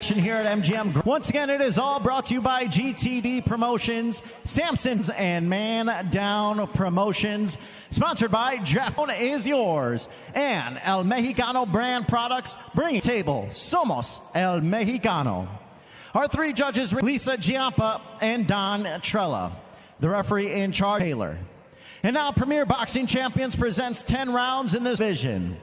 action here at MGM. Once again, it is all brought to you by GTD Promotions, Samson's, and Man Down Promotions. Sponsored by Japón is Yours and El Mexicano brand products. Bringing table, Somos El Mexicano. Our three judges, Lisa Giampa and Don Trella. The referee in charge, Taylor. And now Premier Boxing Champions presents 10 rounds in this division.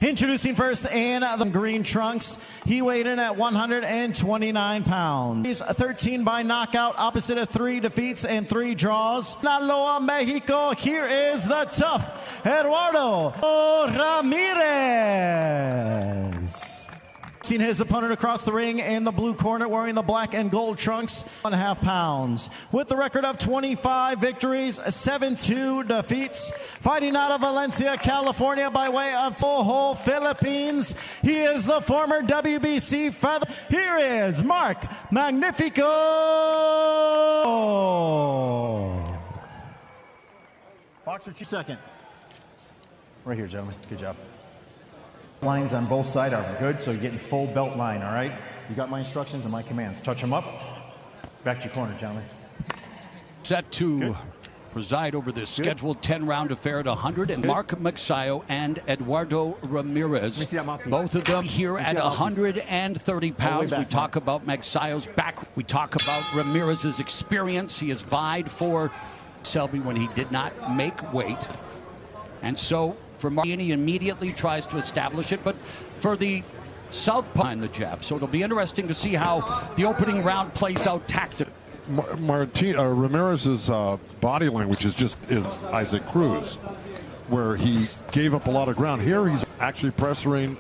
Introducing first in the green trunks, he weighed in at 129 pounds. He's 13 by knockout, opposite of 3 defeats and 3 draws. Sinaloa, Mexico, here is the tough Eduardo Ramirez. Seen his opponent across the ring in the blue corner wearing the black and gold trunks, 1.5 pounds. With the record of 25 victories, 7-2 defeats. Fighting out of Valencia, California by way of Toho, Philippines. He is the former WBC feather. Here is Mark Magnifico. Boxer second. Right here, gentlemen. Good job. Lines on both sides are good, so you're getting full belt line, all right? You got my instructions and my commands. Touch them up. Back to your corner, gentlemen. Set to preside over this scheduled 10-round affair at 100. And Mark Magsayo and Eduardo Ramirez, both of them here at 130 pounds. We talk about Magsayo's back. We talk about Ramirez's experience. He has vied for Selby when he did not make weight. And so for Martin, he immediately tries to establish it, but for the southpaw behind the jab. So it'll be interesting to see how the opening round plays out tactically. Ramirez's body language is Isaac Cruz, where he gave up a lot of ground. Here he's actually pressuring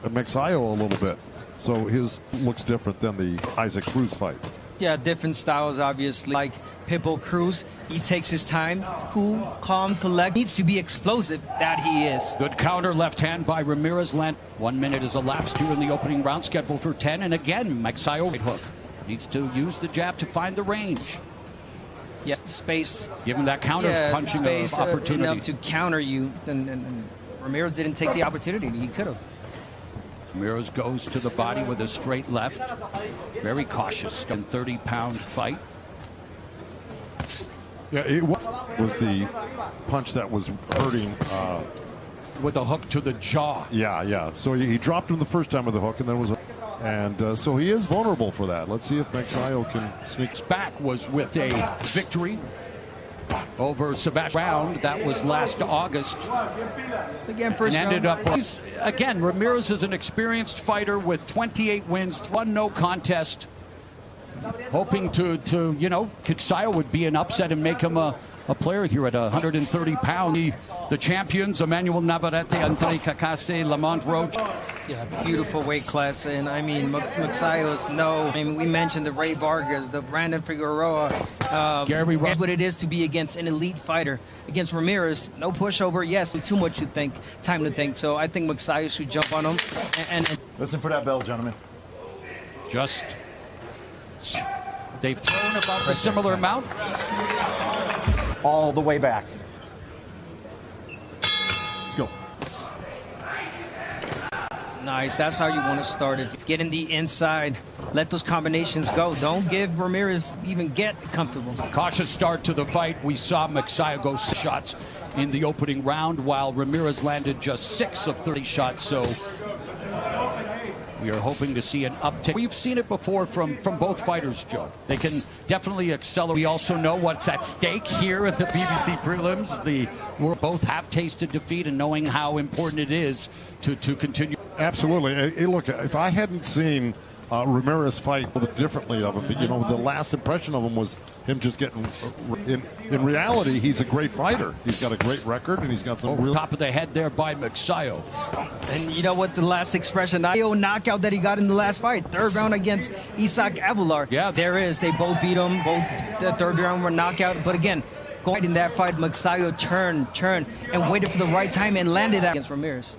Magsayo a little bit. So his looks different than the Isaac Cruz fight. Yeah, different styles, obviously. Like Pitbull Cruz, he takes his time, cool, calm, collect. Needs to be explosive, that he is. Good counter, left hand by Ramirez. 1 minute is elapsed here in the opening round, scheduled for 10. And again, Magsayo right hook. Needs to use the jab to find the range. Yes, space. Give him that counter punching space, opportunity. Enough to counter you. And Ramirez didn't take the opportunity. He could have. Ramirez goes to the body with a straight left. Very cautious. 30-pound fight. Yeah, it was the punch that was hurting. With a hook to the jaw. Yeah. So he dropped him the first time with the hook, and then so he is vulnerable for that. Let's see if Magsayo can sneak back. Was with a victory over Sebastian Round. That was last August. Again, first and ended up. Again, Ramirez is an experienced fighter with 28 wins, 1 no contest. Hoping to Magsayo would be an upset and make him a player here at 130 pounds. The champions, Emmanuel Navarrete, Andre Cacase, Lamont Roach. Yeah, beautiful weight class. And I mean, Magsayo's we mentioned the Ray Vargas, the Brandon Figueroa. Gary That's what it is to be against an elite fighter. Against Ramirez, no pushover, yes, and too much to think, time to think. So I think Magsayo should jump on him. And listen for that bell, gentlemen. They've thrown about a similar amount. All the way back. Let's go. Nice. That's how you want to start it. Get in the inside. Let those combinations go. Don't give Ramirez even get comfortable. Cautious start to the fight. We saw Magsayo go 6 shots in the opening round, while Ramirez landed just 6 of 30 shots. So we are hoping to see an uptick. We've seen it before from both fighters, Joe. They can definitely accelerate. We also know what's at stake here at the PBC prelims. We both have tasted defeat and knowing how important it is to continue. Absolutely. Hey, look, if I hadn't seen Ramirez fight a little bit differently of him, but the last impression of him was him just getting. In reality, he's a great fighter. He's got a great record, and he's got some real top of the head there by Magsayo. And you know what? The last expression, the knockout that he got in the last fight, 3rd round against Isaac Abular. Yeah, there is. They both beat him. Both the 3rd round were knockout. But again, going in that fight, Magsayo turned, and waited for the right time and landed that against Ramirez.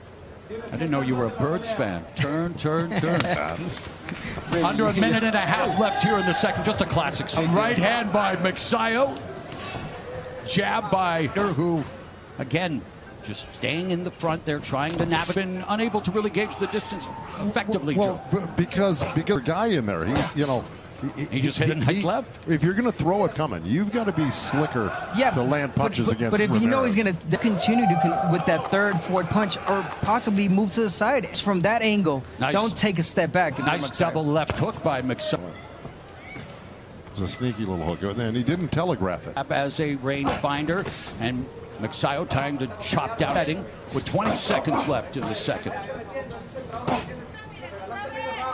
I didn't know you were a Birds fan. Turn. Under a minute and a half left here in the second. Just a classic. Right hand by Magsayo. Jab by who, again, just staying in the front there, trying to navigate. Been unable to really gauge the distance effectively. Well, because a guy in there, He just hit a nice left. If you're going to throw it coming, you've got to be slicker to land punches against But if Ramirez. you know he's going to continue with that third, fourth punch, or possibly move to the side, it's from that angle. Nice. Don't take a step back. Nice double left hook by Magsayo. It was a sneaky little hook, and he didn't telegraph it. As a range finder, and Magsayo trying to chop down heading with 20 seconds left in the second.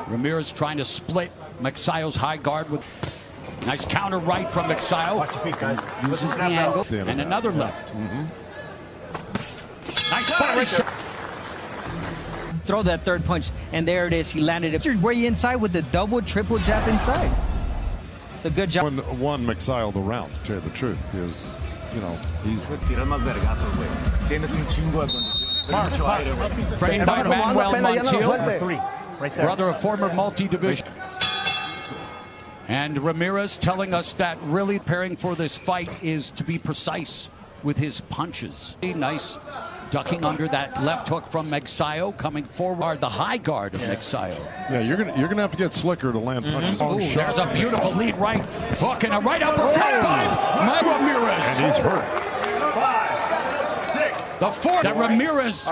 Ramirez trying to split Magsayo's high guard with nice counter right from Magsayo. Watch your feet, guys. Uses the angle and another left. Nice body shot. Throw that third punch, and there it is. He landed it way inside with the double, triple jab inside. It's a good job. Won Magsayo the round, to tell you the truth, is, you know, he's... Framed by Manuel Montiel, Right there. brother of former multi-division. And Ramirez telling us that really preparing for this fight is to be precise with his punches. Nice ducking under that left hook from Magsayo, coming forward, the high guard of Magsayo. Yeah, you're gonna have to get slicker to land punches. Ooh, there's a beautiful lead right hook and a right uppercut by Ramirez. And he's hurt. 5, 6. The fourth that Ramirez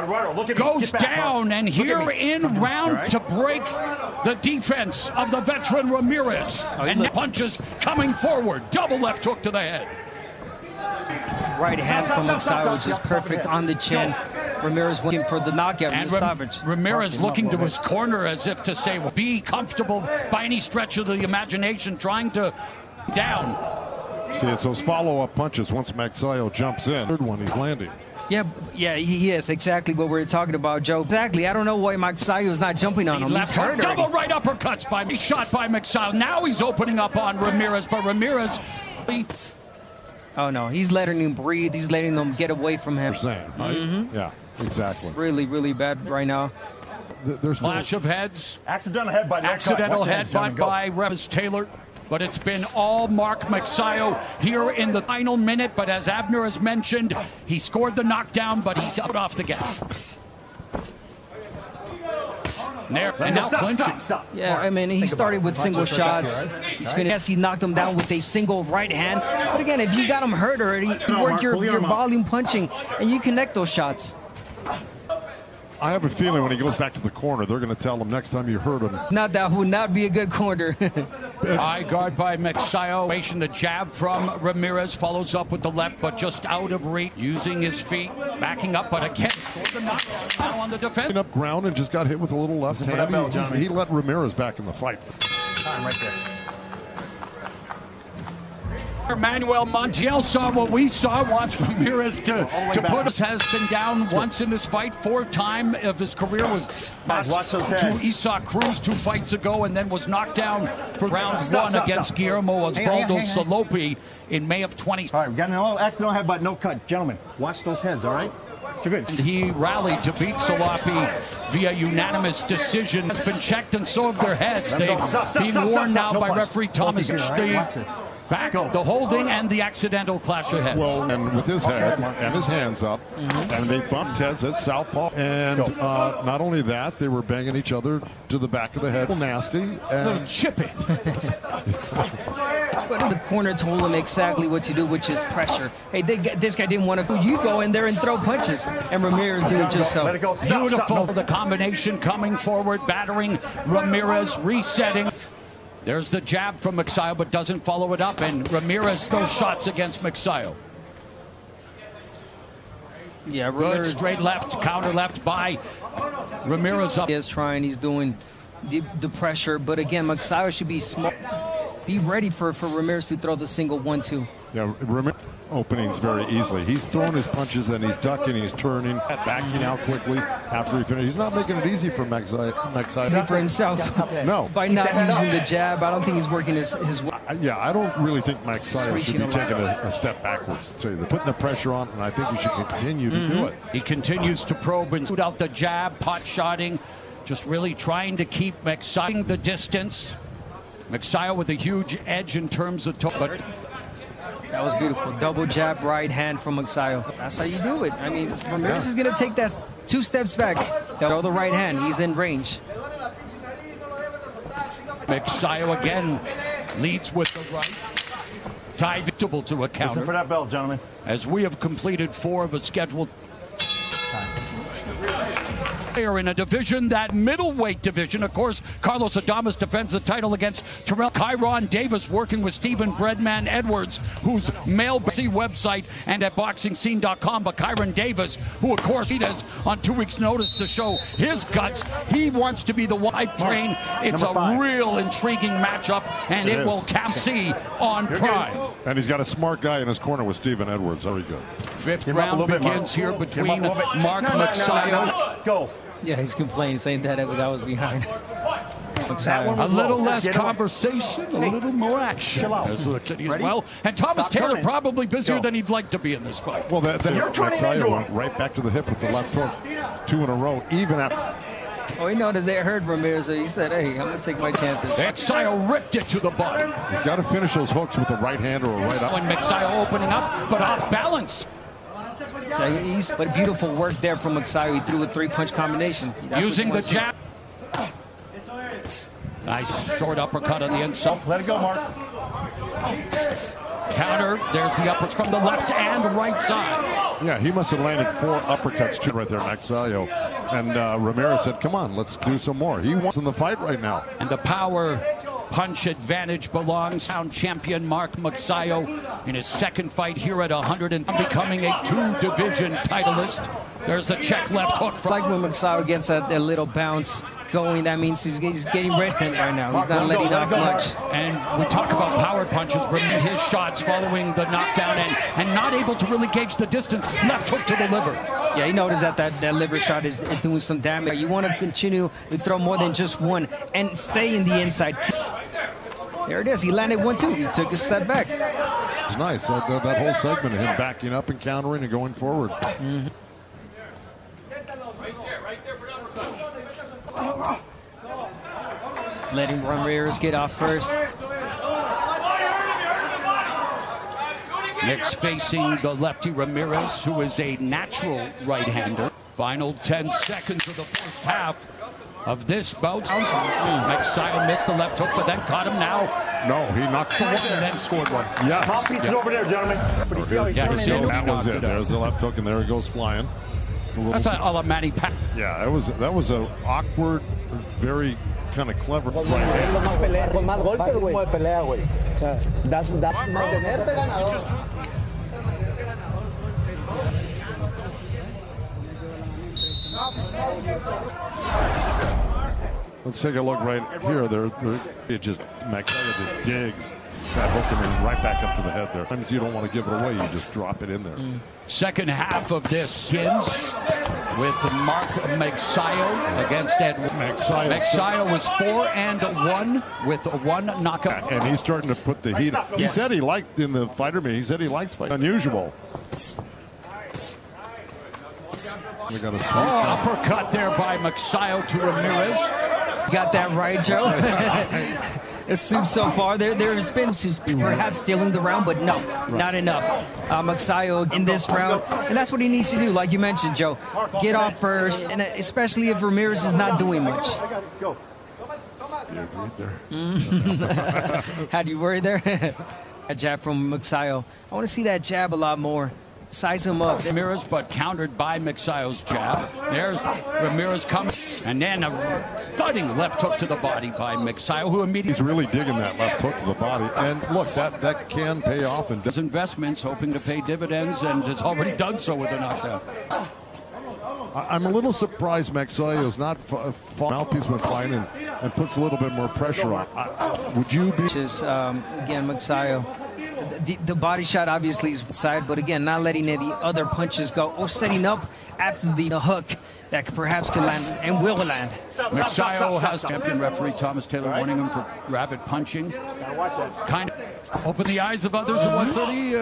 goes down, and here in round to break the defense of the veteran Ramirez. And punches coming forward, double left hook to the head. Right hand from Magsayo, which is perfect on the chin. Ramirez looking for the knockout and the stoppage. Ramirez looking to his corner as if to say, well, be comfortable by any stretch of the imagination, trying to down. See, it's those follow-up punches once Magsayo jumps in. Third one he's landing. Yeah, he is exactly what we're talking about, Joe. Exactly. I don't know why Magsayo is not jumping on him. Left hook, double right uppercuts by shot by Magsayo. Now he's opening up on Ramirez, but Ramirez. Oh no, he's letting him breathe. He's letting them get away from him. Right? Yeah, exactly. Really, really bad right now. There's Flash of heads. Accidental headbutt. Accidental headbutt by Revis Taylor. But it's been all Mark Magsayo here in the final minute. But as Abner has mentioned, he scored the knockdown, but he got off the gas. And now clinching. Stop. Yeah, I mean, he started with single shots. He's finished. Yes, he knocked him down with a single right hand. But again, if you got him hurt already, you work your volume punching, and you connect those shots. I have a feeling when he goes back to the corner, they're going to tell him next time you hurt him. Not that would not be a good corner. High guard by Magsayo. The jab from Ramirez follows up with the left, but just out of reach. Using his feet, backing up, but again, the knockdown now on the defense. Up ground and just got hit with a little left hand. He let Ramirez back in the fight. Time right there. Manuel Montiel saw what we saw. Watch Ramirez to put us. Has been down once in this fight. Fourth time of his career was Watch those heads. to Isaac Cruz 2 fights ago, and then was knocked down for round one against Guillermo Osvaldo Salopi in May of 20. All right, we got an accidental headbutt, no cut. Gentlemen, watch those heads, all right? So good. And he rallied to beat Salopi via unanimous decision. Has been checked, and so have their heads. They've been warned now by referee Thomas back, the holding and the accidental clash of heads. Well, and with his head and his hands up, and they bumped heads at southpaw. And not only that, they were banging each other to the back of the head. Nasty. And chipping. But the corner told him exactly what to do, which is pressure. Hey, this guy didn't want to. You go in there and throw punches, and Ramirez did it just so. Let it go. Beautiful. The combination coming forward, battering Ramirez, resetting. There's the jab from Magsayo, but doesn't follow it up, and Ramirez throws shots against Magsayo. Yeah, Good straight left, counter left by Ramirez up. He is trying, he's doing the pressure, but again, Magsayo should be smart. Be ready for Ramirez to throw the single 1-2. Yeah, Ramirez openings very easily. He's throwing his punches and he's ducking, he's turning, backing out quickly after he finishes. He's not making it easy for Magsayo. Easy for himself. No. By not using the jab, I don't think he's working his Yeah, I don't really think Magsayo should be taking a step backwards. So they're putting the pressure on, and I think he should continue to do it. He continues to probe and shoot out the jab, pot-shotting, just really trying to keep Magsayo the distance. Magsayo with a huge edge in terms of but That was beautiful. Double jab, right hand from Magsayo. That's how you do it. I mean, Ramirez is going to take that 2 steps back. Throw the right hand. He's in range. Magsayo again leads with the right. Dive to a counter. Listen for that bell, gentlemen. As we have completed 4 of a scheduled in a division, that middleweight division. Of course, Carlos Adames defends the title against Terrell Kyron Davis, working with Stephen Breadman Edwards, whose male website and at boxingscene.com. But Kyron Davis, who of course he does on 2 weeks' notice to show his guts, he wants to be the wide train. It's a real intriguing matchup, and it will see on Prime. And he's got a smart guy in his corner with Stephen Edwards. Very good. 5th round begins here between Mark Magsayo. Go. Yeah, he's complaining, saying that was behind. A little less conversation, a little more action. Chill out. As well. And Thomas Taylor probably busier than he'd like to be in this fight. Well, Magsayo went right back to the hip with the left hook. 2 in a row, even after. Oh, he noticed they heard Ramirez, so he said, hey, I'm going to take my chances. Magsayo ripped it to the body. He's got to finish those hooks with a right hand or a right up. When Magsayo opening up, but off balance. Yeah, but beautiful work there from Magsayo. He threw a 3-punch combination. Using the jab. Nice short uppercut on the inside. Let it go, Mark. Counter. There's the uppercuts from the left and right side. Yeah, he must have landed 4 uppercuts too right there, Magsayo. And Ramirez said, come on, let's do some more. He wants in the fight right now. And the power punch advantage belongs to champion Mark Magsayo in his 2nd fight here at 100 and becoming a 2-division titleist. There's the check left hook. Like when Magsayo gets that little bounce going, that means he's getting red tent right now. He's not letting off much. And we talk about power punches, his shots following the knockdown and not able to really gauge the distance. Left hook to the liver. Yeah, he noticed that liver shot is doing some damage. You want to continue to throw more than just one and stay in the inside. There it is. He landed 1-2. He took a step back. It's nice. That whole segment of him backing up and countering and going forward. Letting Ramirez get off first. Next facing the lefty Ramirez, who is a natural right-hander. Final 10 seconds of the first half of this bout. Magsayo missed the left hook, but then caught him now. No, he knocked the one and then scored one. Yes. Mouthpiece is over there, gentlemen. But he's that was it. There's the left hook, and there he goes flying. That's a la Manny Pat. Yeah, that was an awkward, very kind of clever fight. Let's take a look right here. It just Magsayo just digs that hook and then right back up to the head there. Sometimes you don't want to give it away, you just drop it in there. Second half of this begins with Mark Magsayo against Edward. Magsayo was 4-1 with 1 knockout. And he's starting to put the heat. He said he liked in the fighter meeting. He said he likes fighting. Unusual. Uppercut there by Magsayo to Ramirez. Got that right, Joe. Assumed so far. There's been perhaps stealing the round, but no, not enough. Magsayo in this round, and that's what he needs to do, like you mentioned, Joe. Get off first, and especially if Ramirez is not doing much. You agreed there. How do you worry there? A jab from Magsayo. I want to see that jab a lot more. Size him up. Ramirez, but countered by Magsayo's jab. There's Ramirez coming, and then a thudding left hook to the body by Magsayo, who immediately... He's really digging that left hook to the body. And look, that can pay off. And his investments, hoping to pay dividends, and has already done so with a knockdown. I'm a little surprised Magsayo's not mouthpiece when fighting and puts a little bit more pressure on. Would you be... Again, Magsayo. The body shot obviously is side, but again, not letting the other punches go or setting up after the hook that perhaps can land and will land. Magsayo has champion referee Thomas Taylor warning him for rabid punching. Kind of open the eyes of others at 130.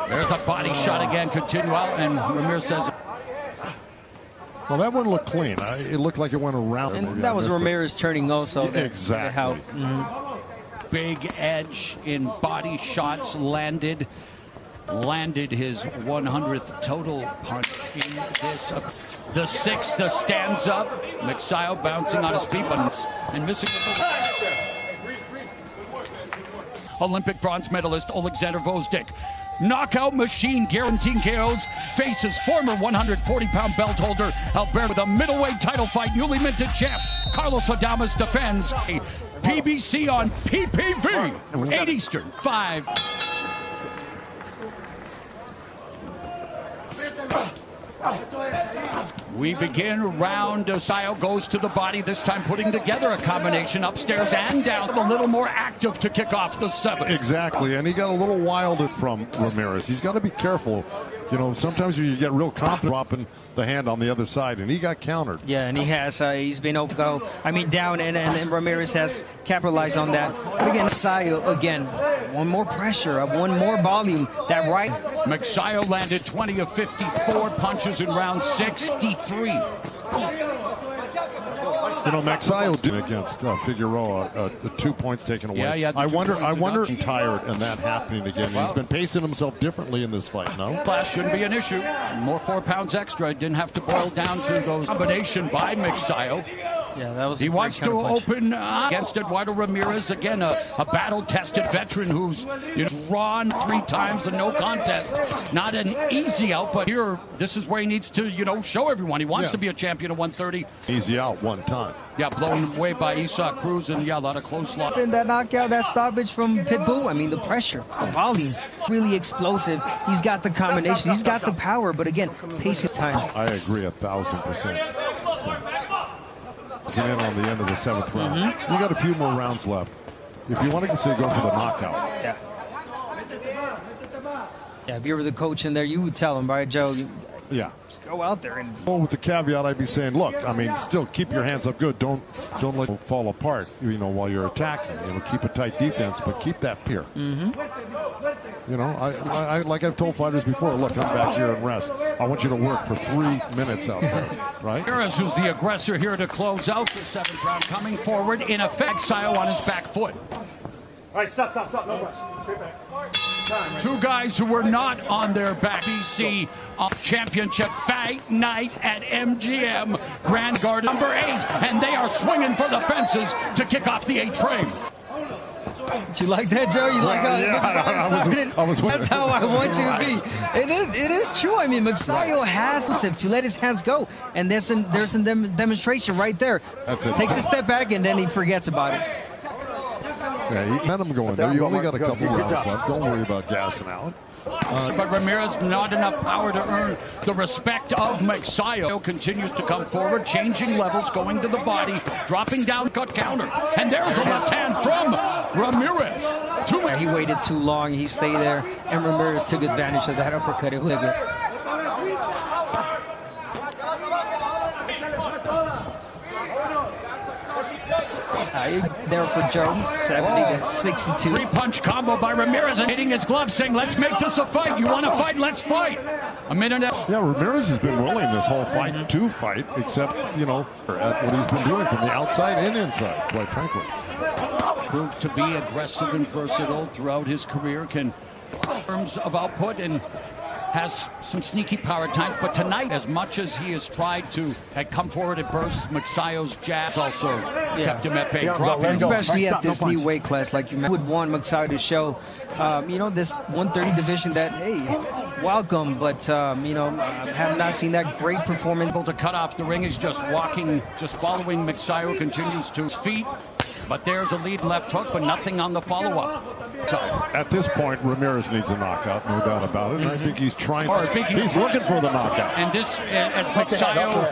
There's a body shot again, continue out, and Ramirez says... Well, that one looked clean. It looked like it went around. And that was Ramirez turning also. Exactly. big edge in body shots, landed his 100th total punch in this. The sixth stands up. Magsayo bouncing on his feet and missing the Olympic bronze medalist Alexander Vozdik. Knockout machine guaranteeing KOs faces former 140-pound belt holder Albert with a middleweight title fight. Newly minted champ Carlos Adames defends a PBC on PPV. 8 Eastern, 5. We begin round. Magsayo goes to the body, this time putting together a combination upstairs and down, a little more active to kick off the 7th. Exactly, and he got a little wilder from Ramirez. He's got to be careful. You know, sometimes you get real confident dropping the hand on the other side, and he got countered. Yeah, and he has. He's been down, and Ramirez has capitalized on that. But again, Magsayo, again, one more pressure, one more volume. That right. Magsayo landed 20 of 54 punches in round 63. You know, Magsayo did against Figueroa, 2 points taken away. Yeah, I wonder he's tired and that happening again. He's been pacing himself differently in this fight, no? Class shouldn't be an issue. More 4 pounds extra. Didn't have to boil down to those combination by Magsayo. Yeah, that was. He wants to open against Eduardo Ramirez again, a battle-tested veteran who's drawn 3 times and no contest. Not an easy out, but here, this is where he needs to, show everyone he wants to be a champion of 130. Easy out 1 time. Yeah, blown away by Isa Cruz, and a lot of close loss. In that knockout, that stoppage from Pitbull, I mean, the pressure, the volume, really explosive. He's got the combination, he's got the power, but again, pace his time. I agree 1,000%. In on the end of the 7th round. You got a few more rounds left. If you want to say go for the knockout. Yeah, if you were the coach in there, you would tell him, right, Joe? Just go out there and. Well, with the caveat, I'd be saying, look, I mean, still keep your hands up good. Don't let it fall apart. While you're attacking. Keep a tight defense, but keep that pier. I like I've told fighters before. Look, I'm back here and rest. I want you to work for 3 minutes out there, right? Ramirez, who's the aggressor here to close out the 7th round, coming forward in effect. Magsayo on his back foot. All right, stop. No rush. Straight back. 2 guys who were not on their back. BC Championship Fight Night at MGM Grand Garden number 8, and they are swinging for the fences to kick off the 8th frame. Did you like that, Joe? You like how I was That's how I want you to be. It is true. I mean, Magsayo has to let his hands go, and there's a demonstration right there. Takes a step back, and then he forgets about it. Yeah, let him go in there. You only got a couple rounds left. Don't worry about gassing out. But Ramirez, not enough power to earn the respect of Magsayo. Continues to come forward, changing levels, going to the body, dropping down, cut counter. And there's a left hand from Ramirez. He waited too long. He stayed there, and Ramirez took advantage of that uppercut. Look at there for Joe, 70-62. 3-punch combo by Ramirez and hitting his glove, saying, let's make this a fight. You want to fight? Let's fight. A minute. Yeah, Ramirez has been willing this whole fight to fight, except, at what he's been doing from the outside and inside, quite frankly. Proved to be aggressive and versatile throughout his career, in terms of output, and has some sneaky power at times, but tonight, as much as he has tried to come forward and burst, Magsayo's jabs also kept him at bay. Especially at this new weight class, like you would want Magsayo to show, this 130 division that, hey, welcome, but, have not seen that great performance. Able to cut off the ring, he's just walking, just following Magsayo, continues to his feet, but there's a lead left hook, but nothing on the follow-up. So, at this point, Ramirez needs a knockout, no doubt about it. And I think he's trying. He's looking for the knockout. And this, as Magsayo,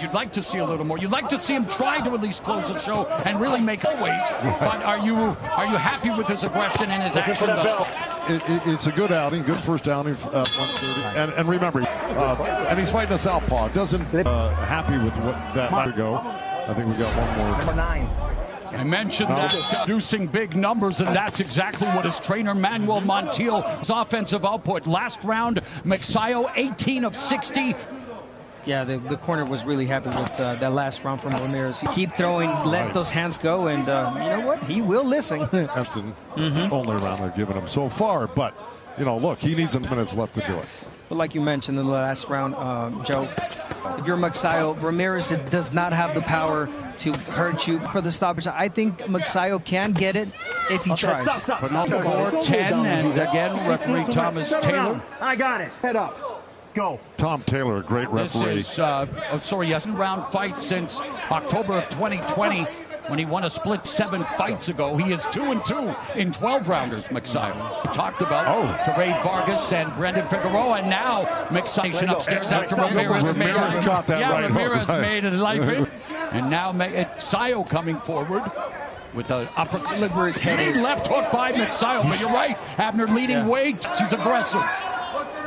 you'd like to see a little more. You'd like to see him try to at least close the show and really make a weight. But are you happy with his aggression and his action thus far? It's a good outing, good first outing, 130. And remember, and he's fighting a southpaw. Doesn't happy with what that might go. I think we got one more. Number 9. I mentioned that producing big numbers, and that's exactly what his trainer Manuel Montiel's offensive output. Last round, Magsayo 18 of 60. Yeah, the corner was really happy with that last round from Ramirez. Keep throwing, let those hands go, and you know what? He will listen. That's the only round they've given him so far, but, you know, look, he needs a minutes left to do it. But like you mentioned in the last round, Joe, if you're Magsayo, Ramirez does not have the power to hurt you for the stoppage. I think Magsayo can get it if he tries. But number 4-10, and again, referee Thomas Taylor. I got it. Head up. Go. Tom Taylor, a great referee. This is, round fight since October of 2020 when he won a split 7 fights ago. He is 2-2 in 12-rounders, Magsayo. Talked about Teray Vargas and Brendan Figueroa, and now Magsayo upstairs after Ramirez caught that right Ramirez hook. made it like it. And now Magsayo coming forward with the upper left hook by Magsayo. But you're right, Abner leading weight. He's aggressive.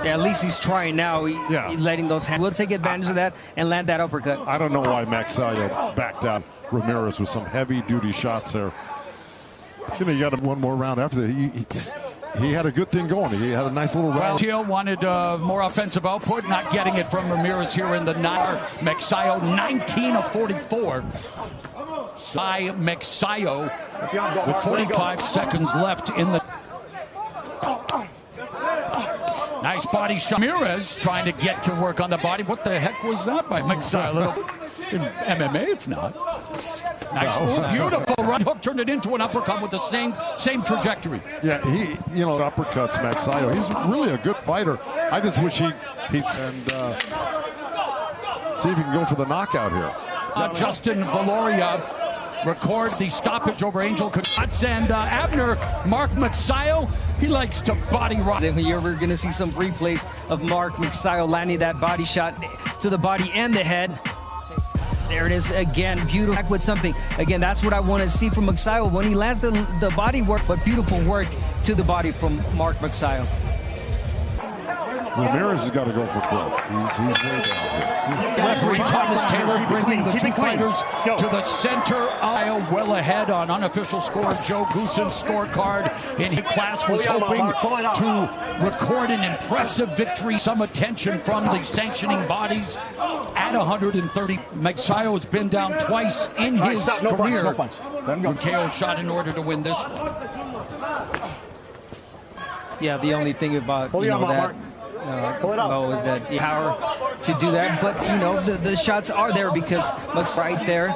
Yeah, at least he's trying now. He's letting those hands. We'll take advantage of that and land that uppercut. I don't know why Magsayo backed out Ramirez with some heavy-duty shots there. You know, you got one more round after that. He had a good thing going. He had a nice little round. Teal wanted more offensive output, not getting it from Ramirez here in the 9. Magsayo 19 of 44. By Magsayo with 45 seconds left in the... Nice body shot. Ramirez trying to get to work on the body. What the heck was that by Magsayo? In MMA, it's not. Nice, beautiful right hook. Turned it into an uppercut with the same trajectory. Yeah, he uppercuts Magsayo. He's really a good fighter. I just wish he'd see if he can go for the knockout here. Justin Valoria records the stoppage over Angel Cuts, and Abner, Mark Magsayo, he likes to body rock. You're going to see some replays of Mark Magsayo landing that body shot to the body and the head. There it is again, beautiful. Back with something. Again, that's what I want to see from Magsayo when he lands the body work, but beautiful work to the body from Mark Magsayo. Ramirez has got to go for broke. He's way down here. Referee Thomas Taylor bringing the two fighters to the center aisle, well ahead on unofficial score. Joe Goosen's scorecard in his class was hoping to record an impressive victory, some attention from the sanctioning bodies at 130. Magsayo has been down twice in his career. KO shot in order to win this one. Yeah, the only thing about that. Is that power to do that, but you know the shots are there because Magsayo right there,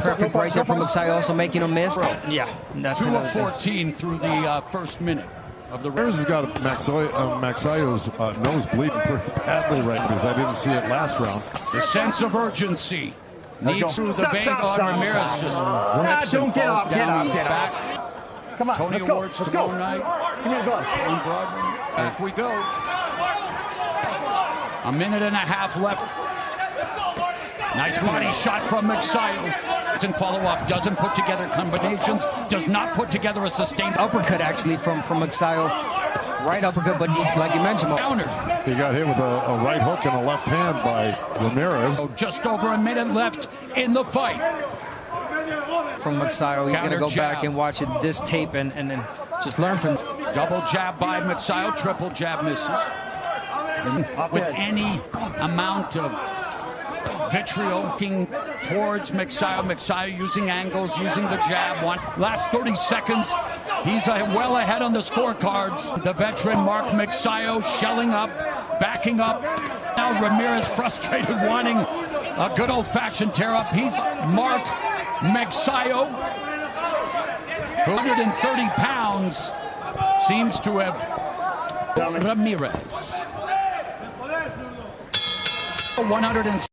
perfect right there from Magsayo, also making a miss. Yeah, that's 2 of 14 through the first minute of the Ramirez has got Magsayo's nose bleeding pretty badly right because I didn't see it last round. The sense of urgency needs through the vein on Ramirez. Just don't get up, back. Come on, Tony let's go. Awards Let's go. tomorrow night. Give me the gloves. On Broadway. Back we go. A minute and a half left. Nice body shot from Magsayo. Doesn't follow up, doesn't put together combinations, does not put together a sustained uppercut actually from Magsayo. Right uppercut, but like you mentioned, countered. He got hit with a right hook and a left hand by Ramirez. Just over a minute left in the fight. From Magsayo, he's going to go back and watch this tape and just learn from. Double jab by Magsayo, triple jab misses. And with any amount of vitriol looking towards Magsayo using angles, using the jab. Last 30 seconds, he's well ahead on the scorecards. The veteran Mark Magsayo shelling up, backing up. Now Ramirez frustrated, wanting a good old-fashioned tear-up. He's Mark Magsayo, 130 pounds, seems to have Ramirez. 100.